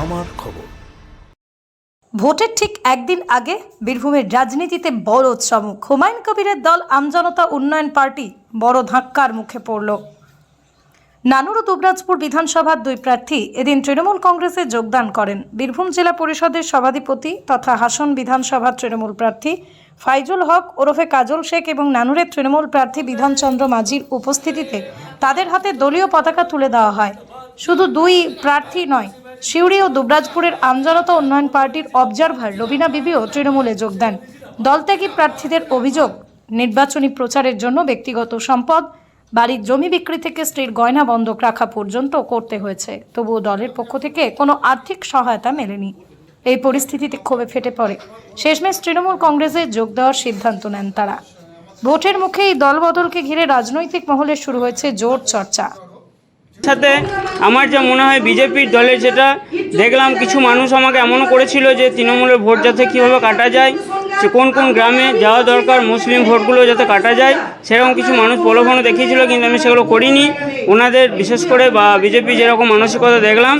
আমার খবর। ভোটের ঠিক একদিন আগে বীরভূমের রাজনীতিতে বড় চমক। হুমায়ুন কবিরের দল আমজনতা উন্নয়ন পার্টি বড় ধাক্কার মুখে পড়ল। নানুর ও দুবরাজপুর বিধানসভার দুই প্রার্থী এদিন তৃণমূল কংগ্রেসে যোগদান করেন। বীরভূম জেলা পরিষদের সভাধিপতি তথা হাসন বিধানসভার তৃণমূল প্রার্থী ফাইজুল হক ওরফে কাজল শেখ এবং নানুরের তৃণমূল প্রার্থী বিধানচন্দ্র মাঝির উপস্থিতিতে তাদের হাতে দলীয় পতাকা তুলে দেওয়া হয়। শুধু দুই প্রার্থী নয়, সিউড়ি ও দুবরাজপুরের আমজনতা উন্নয়ন পার্টির অবজারভার রবিনা বিবিও তৃণমূলে যোগ দেন। দলত্যাগী প্রার্থীদের অভিযোগ, নির্বাচনী প্রচারের জন্য ব্যক্তিগত সম্পদ, বাড়ির জমি বিক্রি থেকে স্ত্রীর গয়না বন্ধক রাখা পর্যন্ত করতে হয়েছে। তবুও দলের পক্ষ থেকে কোনো আর্থিক সহায়তা মেলেনি। এই পরিস্থিতিতে ক্ষোভে ফেটে পড়ে। শেষমেশ তৃণমূল কংগ্রেসে যোগ দেওয়ার সিদ্ধান্ত নেন তারা। ভোটের মুখে এই দলবদলকে ঘিরে রাজনৈতিক মহলে শুরু হয়েছে জোর চর্চা। সাথে আমার যা মনে হয় বিজেপির দলের যেটা দেখলাম, কিছু মানুষ আমাকে এমনও করেছিল যে তৃণমূলের ভোট যাতে কীভাবে কাটা যায়, যে কোন কোন গ্রামে যাওয়া দরকার মুসলিম ভোটগুলো যাতে কাটা যায়, সেরকম কিছু মানুষ প্রলোভনও দেখিয়েছিল, কিন্তু আমি সেগুলো করিনি। ওনাদের বিশেষ করে বা বিজেপি যেরকম মানসিকতা দেখলাম,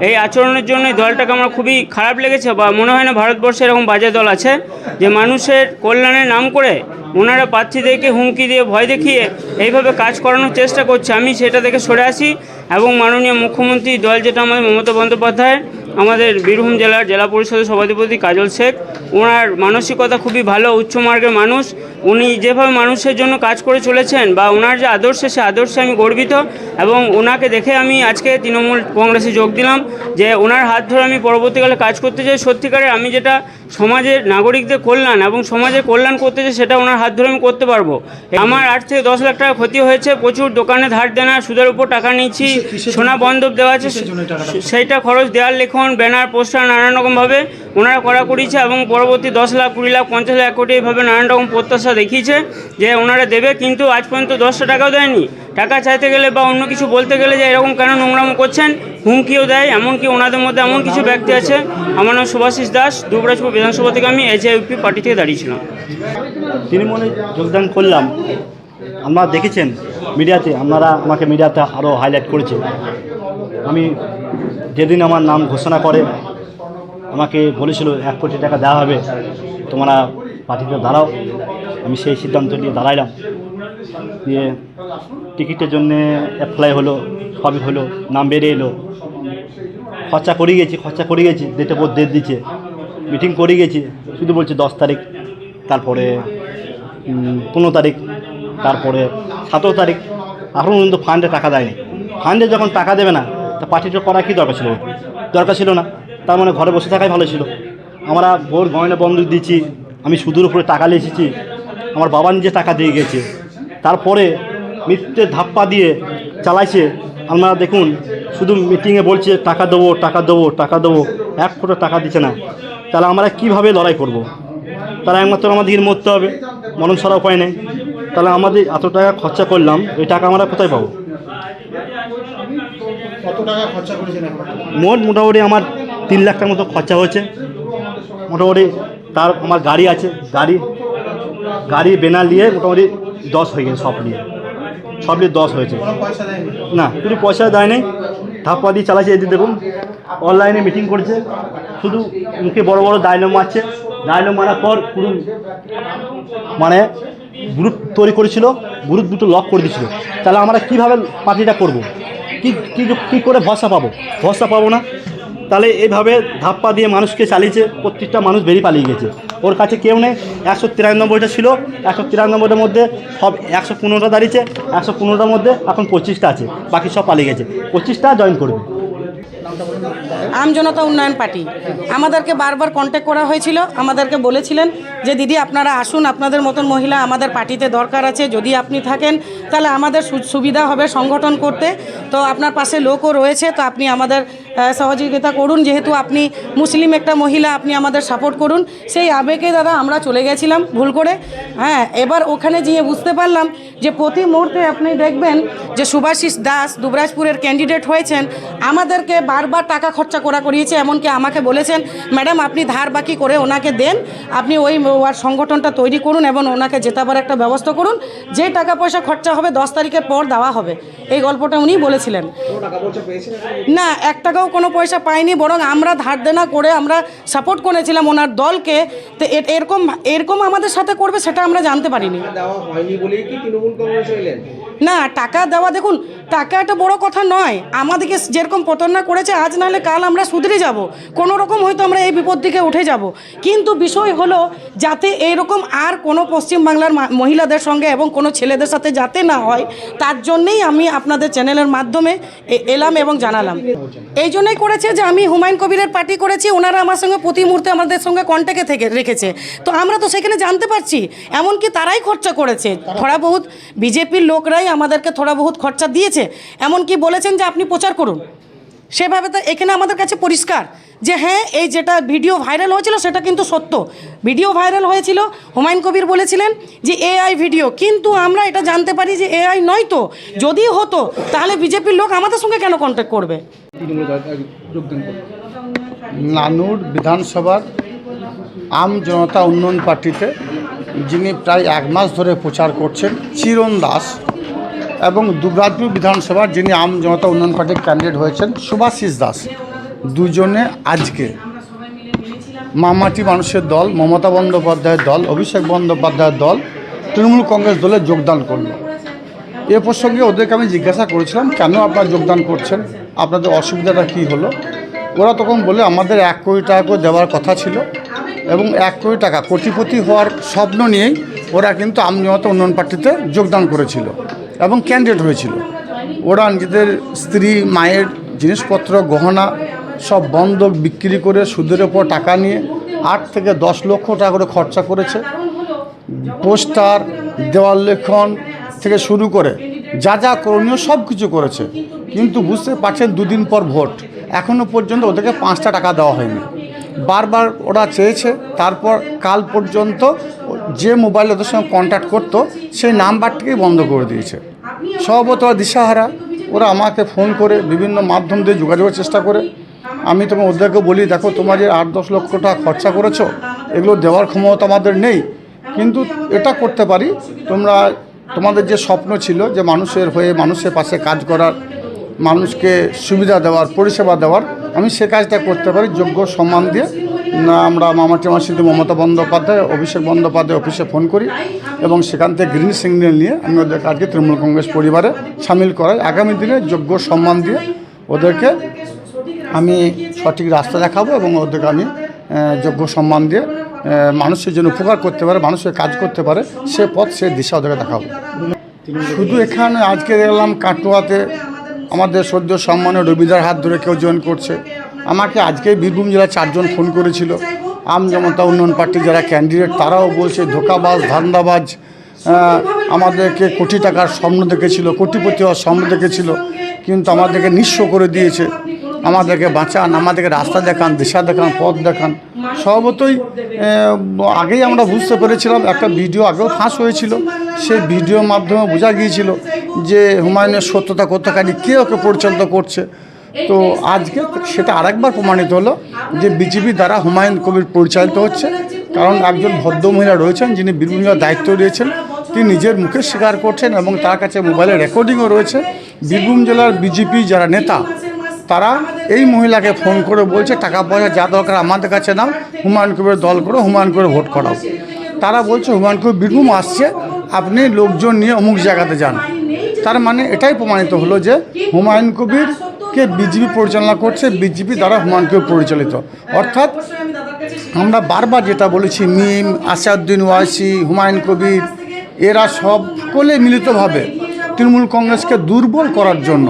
এই আচরণের জন্য দলটাকে আমার খুবই খারাপ লেগেছে। বা মনে হয় না ভারতবর্ষে এরকম বাজে দল আছে যে মানুষের কল্যাণের নাম করে ওনারা প্রার্থীদেরকে হুমকি দিয়ে ভয় দেখিয়ে এইভাবে কাজ করানোর চেষ্টা করছে। আমি সেটা থেকে সরে আসি এবং মাননীয় মুখ্যমন্ত্রী দল যেটা আমাদের মমতা বন্দ্যোপাধ্যায়, আমাদের বীরভূম জেলার জেলা পরিষদের সভাধিপতি কাজল শেখ, ওনার মানসিকতা খুবই ভালো, উচ্চমার্গের মানুষ। উনি যেভাবে মানুষের জন্য কাজ করে চলেছেন বা ওনার যে আদর্শ, সে আদর্শে আমি গর্বিত এবং ওনাকে দেখে আমি আজকে তৃণমূল কংগ্রেসে যোগ দিলাম যে ওনার হাত ধরে আমি পরবর্তীকালে কাজ করতে চাই। সত্যিকারের আমি যেটা সমাজের নাগরিকদের কল্যাণ এবং সমাজের কল্যাণ করতে চাই, সেটা ওনার হাত ধরে আমি করতে পারবো। আমার 8 থেকে 10 লাখ টাকা ক্ষতি হয়েছে, প্রচুর দোকানে ধার দেনা, সুদের উপর টাকা নিচ্ছি, সোনা বন্ধক দেওয়া আছে, সেইটা খরচ, দেওয়াল লেখন, ব্যানার, পোস্টার নানান রকমভাবে ওনারা করা করিয়েছে এবং পরবর্তী 10 লাখ, 20 লাখ, 50 লাখ, 1 কোটি এইভাবে নানান রকম প্রত্যাশা দেখিয়েছে যে ওনারা দেবে, কিন্তু আজ পর্যন্ত 10টা টাকাও দেয়নি। টাকা চাইতে গেলে বা অন্য কিছু বলতে গেলে যে এরকম কেন নোংরামো করছেন, হুমকিও দেয়। এমনকি ওনাদের মধ্যে এমন কিছু ব্যক্তি আছে। আমার নাম সুভাষিস দাস, দুবরাজপুর বিধানসভা থেকে আমি এজেপি পার্টি থেকে দাঁড়িয়েছিলাম। তৃণমূলে যোগদান করলাম। আপনারা দেখেছেন মিডিয়াতে, আপনারা আমাকে মিডিয়াতে আরও হাইলাইট করেছে। আমি যেদিন আমার নাম ঘোষণা করে আমাকে বলেছিল 1 কোটি টাকা দেওয়া হবে, তোমরা পার্টিতে দাঁড়াও। আমি সেই সিদ্ধান্ত নিয়ে দাঁড়াইলাম। দিয়ে টিকিটের জন্যে অ্যাপ্লাই হলো, সবই হলো, নাম বেরিয়ে এলো। খরচা করে গেছি, ডেটের পর ডেট দিচ্ছে, মিটিং করে গেছি, শুধু বলছে 10 তারিখ, তারপরে 15 তারিখ, তারপরে 17 তারিখ। এখন পর্যন্ত ফান্ডে টাকা দেয়নি। ফান্ডে যখন টাকা দেবে না, তা পার্টিটা করা কি দরকার ছিল না। তার মানে ঘরে বসে থাকাই ভালো ছিল। আমরা বোর গয়না বন্ধক দিচ্ছি, আমি সুদের উপরে টাকা নিয়ে এসেছি, আমার বাবা নিজে টাকা দিয়ে গেছে। তারপরে মিথ্যে ধাপ্পা দিয়ে চালাইছে। আপনারা দেখুন, শুধু মিটিংয়ে বলছে টাকা দেবো, 1 কোটি টাকা দিচ্ছে না। তাহলে আমরা কীভাবে লড়াই করব? তাহলে একমাত্র আমাদের মরতে হবে, মরণ ছাড়া উপায় নেই। তাহলে আমাদের এত টাকা খরচা করলাম, এই টাকা আমরা কোথায় পাবো? কত টাকা খরচা করেছেন? মোটামুটি আমার 3 লাখ টাকার মতো খরচা হয়েছে মোটামুটি। তার আমার গাড়ি আছে, গাড়ি বেনার নিয়ে মোটামুটি 10 হয়ে গেছে। সব নিয়ে 10 হয়েছে। না, শুধু পয়সা দেয় নাই, ধাপ্পা দিয়ে চালাচ্ছে। এই দেখুন, অনলাইনে মিটিং করছে, শুধু মুখে বড় বড় ডায়লগ মারছে। ডায়লগ মারার পর পুরো মানে গ্রুপ তৈরি করেছিল, গ্রুপ দুটো লক করে দিয়েছিল। তাহলে আমরা কীভাবে পার্টিটা করব? কী করে ভরসা পাবো না। তাহলে এইভাবে ধাপ্পা দিয়ে মানুষকে চালিয়েছে। প্রত্যেকটা মানুষ বেরিয়ে পালিয়ে গেছে। ওর কাছে কেউ নেই। 193টা ছিল, 193টার মধ্যে সব 115টা দাঁড়িয়েছে। 115টার মধ্যে এখন 25টা আছে, বাকি সব পালিয়ে গেছে। 25টা জয়েন করবে। আমজনতা উন্নয়ন পার্টি আমাদেরকে বারবার কন্ট্যাক্ট করা হয়েছিল। আমাদেরকে বলেছিলেন যে দিদি আপনারা আসুন, আপনাদের মতন মহিলা আমাদের পার্টিতে দরকার আছে, যদি আপনি থাকেন তাহলে আমাদের সুবিধা হবে সংগঠন করতে। তো আপনার পাশে লোকও রয়েছে, তো আপনি আমাদের সহযোগিতা করুন। যেহেতু আপনি মুসলিম একটা মহিলা, আপনি আমাদের সাপোর্ট করুন। সেই আবেগে দাদা আমরা চলে গেছিলাম ভুল করে। হ্যাঁ, এবার ওখানে গিয়ে বুঝতে পারলাম যে প্রতি মুহূর্তে আপনি দেখবেন যে সুভাষিস দাস দুবরাজপুরের ক্যান্ডিডেট হয়েছেন, আমাদেরকে বারবার টাকা খরচা করিয়েছে। এমনকি আমাকে বলেছেন, ম্যাডাম আপনি ধার বাকি করে ওনাকে দেন, আপনি ওই সংগঠনটা তৈরি করুন এবং ওনাকে জেতাবার একটা ব্যবস্থা করুন। যে টাকা পয়সা খরচা হবে 10 তারিখের পর দেওয়া হবে, এই গল্পটা উনি বলেছিলেন। না, 1 টাকাও কোনো পয়সা পাইনি, বরং আমরা ধার দেনা করে আমরা সাপোর্ট করেছিলাম ওনার দলকে। তো এরকম আমাদের সাথে করবে সেটা আমরা জানতে পারিনি। দেওয়া হয়নি বলেই কি তৃণমূল কংগ্রেস এলেন? না, টাকা দেওয়া, দেখুন টাকা একটা বড় কথা নয়। আমাদেরকে যেরকম প্রতারণা করেছে, আজ নাহলে কাল আমরা সুধরে যাব, কোনো রকম হয়তো আমরা এই বিপদ থেকে উঠে যাব। কিন্তু বিষয় হলো যাতে এইরকম আর কোনো পশ্চিমবাংলার মহিলাদের সঙ্গে এবং কোনো ছেলেদের সাথে যাতে না হয়, তার জন্যেই আমি আপনাদের চ্যানেলের মাধ্যমে এলাম এবং জানালাম। এই জন্যই করেছে যে আমি হুমায়ুন কবিরের পার্টি করেছি, ওনারা আমার সঙ্গে প্রতি মুহূর্তে আমাদের সঙ্গে কন্ট্যাক্টে থেকে রেখেছে। তো আমরা তো সেখানে জানতে পারছি, এমনকি তারাই খরচা করেছে, থোড়া বহুত বিজেপির লোকরাই আমাদেরকে থোড়া বহুত খরচা দিয়েছে। এমনকি বলেছেন যে আপনি প্রচার করুন। সেভাবে তো এখানে আমাদের কাছে পরিষ্কার যে হ্যাঁ, এই যেটা ভিডিও ভাইরাল হয়েছিল সেটা কিন্তু সত্য। ভিডিও ভাইরাল হয়েছিল, হুমায়ুন কবির বলেছিলেন যে এআই ভিডিও, কিন্তু আমরা এটা জানতে পারি যে এআই নয়। তো যদি হতো তাহলে বিজেপির লোক আমাদের সঙ্গে কেন কন্ট্যাক্ট করবে? নানুর বিধানসভার আম জনতা উন্নয়ন পার্টিতে যিনি প্রায় 1 মাস ধরে প্রচার করছেন, চিরণ দাস, এবং দুবরাজপুর বিধানসভার যিনি আম জনতা উন্নয়ন পার্টির ক্যান্ডিডেট হয়েছেন শুভাশিস দাস, দুজনে আজকে মামাটি মানুষের দল, মমতা বন্দ্যোপাধ্যায়ের দল, অভিষেক বন্দ্যোপাধ্যায়ের দল, তৃণমূল কংগ্রেস দলে যোগদান করল। এ প্রসঙ্গে ওদেরকে আমি জিজ্ঞাসা করেছিলাম, কেন আপনারা যোগদান করছেন, আপনাদের অসুবিধাটা কী হলো? ওরা তখন বলে আমাদের 1 কোটি টাকা করে দেওয়ার কথা ছিল, এবং 1 কোটি টাকা কোটিপতি হওয়ার স্বপ্ন নিয়েই ওরা কিন্তু আম জনতা উন্নয়ন পার্টিতে যোগদান করেছিল এবং ক্যান্ডিডেট হয়েছিল। ওরা নিজেদের স্ত্রী মায়ের জিনিসপত্র গহনা সব বন্ধক বিক্রি করে সুদের ওপর টাকা নিয়ে 8 থেকে 10 লক্ষ টাকা করে খরচা করেছে। পোস্টার, দেওয়াল লেখন থেকে শুরু করে যা যা করণীয় সব কিছু করেছে। কিন্তু বুঝতে পারছেন 2 দিন পর ভোট, এখনও পর্যন্ত ওদেরকে 5টা টাকা দেওয়া হয়নি। বারবার ওরা চেয়েছে, তারপর কাল পর্যন্ত যে মোবাইল ওদের সঙ্গে কন্ট্যাক্ট করতো সেই নাম্বারটিকেই বন্ধ করে দিয়েছে। স্বভাবত দিশাহারা, ওরা আমাকে ফোন করে বিভিন্ন মাধ্যম দিয়ে যোগাযোগের চেষ্টা করে। আমি তোমার ওদেরকে বলি, দেখো তোমার যে 8-10 লক্ষ টাকা খরচা করেছো, এগুলো দেওয়ার ক্ষমতা আমাদের নেই, কিন্তু এটা করতে পারি, তোমাদের যে স্বপ্ন ছিল যে মানুষের হয়ে মানুষের পাশে কাজ করার, মানুষকে সুবিধা দেওয়ার, পরিষেবা দেওয়ার, আমি সে কাজটা করতে পারি যোগ্য সম্মান দিয়ে। আমরা মামাটি মাসিতে মমতা বন্দ্যোপাধ্যায়, অভিষেক বন্দ্যোপাধ্যায় অফিসে ফোন করি এবং সেখান থেকে গ্রিন সিগন্যাল নিয়ে আমি ওদের কাজকে তৃণমূল কংগ্রেস পরিবারে সামিল করাই। আগামী দিনে যোগ্য সম্মান দিয়ে ওদেরকে আমি সঠিক রাস্তা দেখাবো এবং ওদেরকে আমি যোগ্য সম্মান দিয়ে মানুষের জন্য উপকার করতে পারে, মানুষের কাজ করতে পারে, সে পথ সে দিশা ওদেরকে দেখাবো। শুধু এখানে আজকে দেখলাম কাটোয়াতে আমাদের সদ্য সম্মানীয় রবিদার হাত ধরে কেউ জয়েন করছে। আমাকে আজকে বীরভূম জেলার 4 জন ফোন করেছিল। আম জনতা উন্নয়ন পার্টির যারা ক্যান্ডিডেট তারাও বলছে ধোঁকাবাজ, ধান্দাবাজ, আমাদেরকে কোটি টাকার স্বপ্ন দেখেছিল, কোটিপতি হওয়ার স্বপ্ন দেখেছিল, কিন্তু আমাদেরকে নিঃস্ব করে দিয়েছে। আমাদেরকে বাঁচান, আমাদেরকে রাস্তা দেখান, দিশা দেখান, পথ দেখান। স্বভাবতই আগেই আমরা বুঝতে পেরেছিলাম, একটা ভিডিও আগেও ফাঁস হয়েছিল, সেই ভিডিওর মাধ্যমে বোঝা গিয়েছিল যে হুমায়ুনের সত্যতা কতখানি, কে ওকে পরিচালিত করছে। তো আজকে সেটা আরেকবার প্রমাণিত হলো যে বিজেপি দ্বারা হুমায়ুন কবির পরিচালিত হচ্ছে। কারণ একজন ভদ্রমহিলা রয়েছেন যিনি বীরভূম জেলার দায়িত্ব দিয়েছেন, তিনি নিজের মুখে স্বীকার করছেন এবং তার কাছে মোবাইলে রেকর্ডিংও রয়েছে। বীরভূম জেলার বিজেপি যারা নেতা তারা এই মহিলাকে ফোন করে বলছে টাকা পয়সা যা দরকার আমাদের কাছে নাও, হুমায়ুন কবিরের দল করো, হুমায়ুন কবির ভোট করাও। তারা বলছে হুমায়ুন কবির বীরভূম আসছে, আপনি লোকজন নিয়ে অমুক জায়গাতে যান। তার মানে এটাই প্রমাণিত হলো যে হুমায়ুন কবিরকে বিজেপি পরিচালনা করছে, বিজেপি দ্বারা হুমায়ুন কবির পরিচালিত। অর্থাৎ আমরা বারবার যেটা বলেছি, মিম, আসাদুদ্দিন ওয়াইসি, হুমায়ুন কবির, এরা সকলে মিলিতভাবে তৃণমূল কংগ্রেসকে দুর্বল করার জন্য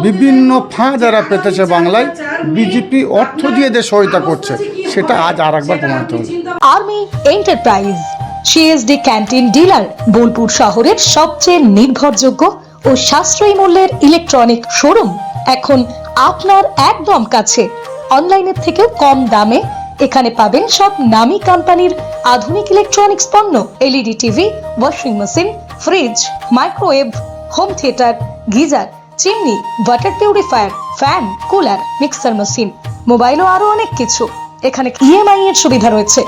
বিভিন্ন ফাঁদ যারা পেতেছে বাংলায়, বিজেপি অর্থ দিয়ে যে সহায়তা করছে, সেটা আজ আর একবার প্রমাণিত হলো। Army enterprise CSD canteen dealer, Bolpur শহরের সবচেয়ে নির্ভরযোগ্য ও সাশ্রয়ী মূল্যের ইলেকট্রনিক শোরুম এখন আপনার একদম কাছে। অনলাইনের থেকেও কম দামে এখানে পাবেন সব নামি কোম্পানির আধুনিক ইলেকট্রনিক্স পণ্য, LED TV, washing machine, fridge, microwave, home theatre, geyser, chimney, water purifier, fan, cooler, mixer machine, mobile ও আরো অনেক কিছু। এখানে ইএমআই এর সুবিধা রয়েছে।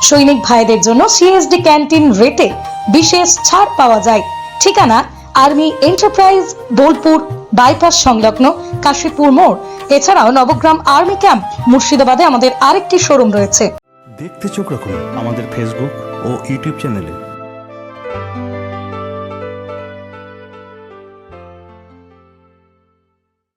সৈনিক ভাইদের জন্য সিএসডি ক্যান্টিন রেটে বিশেষ ছাড় পাওয়া যায়। ঠিকানা আর্মি এন্টারপ্রাইজ, বোলপুর, বাইপাস সংলগ্ন কাশীপুর মোড়। এছাড়াও নবগ্রাম আর্মি ক্যাম্প মুর্শিদাবাদে আমাদের আরেকটি শোরুম রয়েছে। দেখতে চোখ রাখুন আমাদের ফেসবুক ও ইউটিউব চ্যানেলে।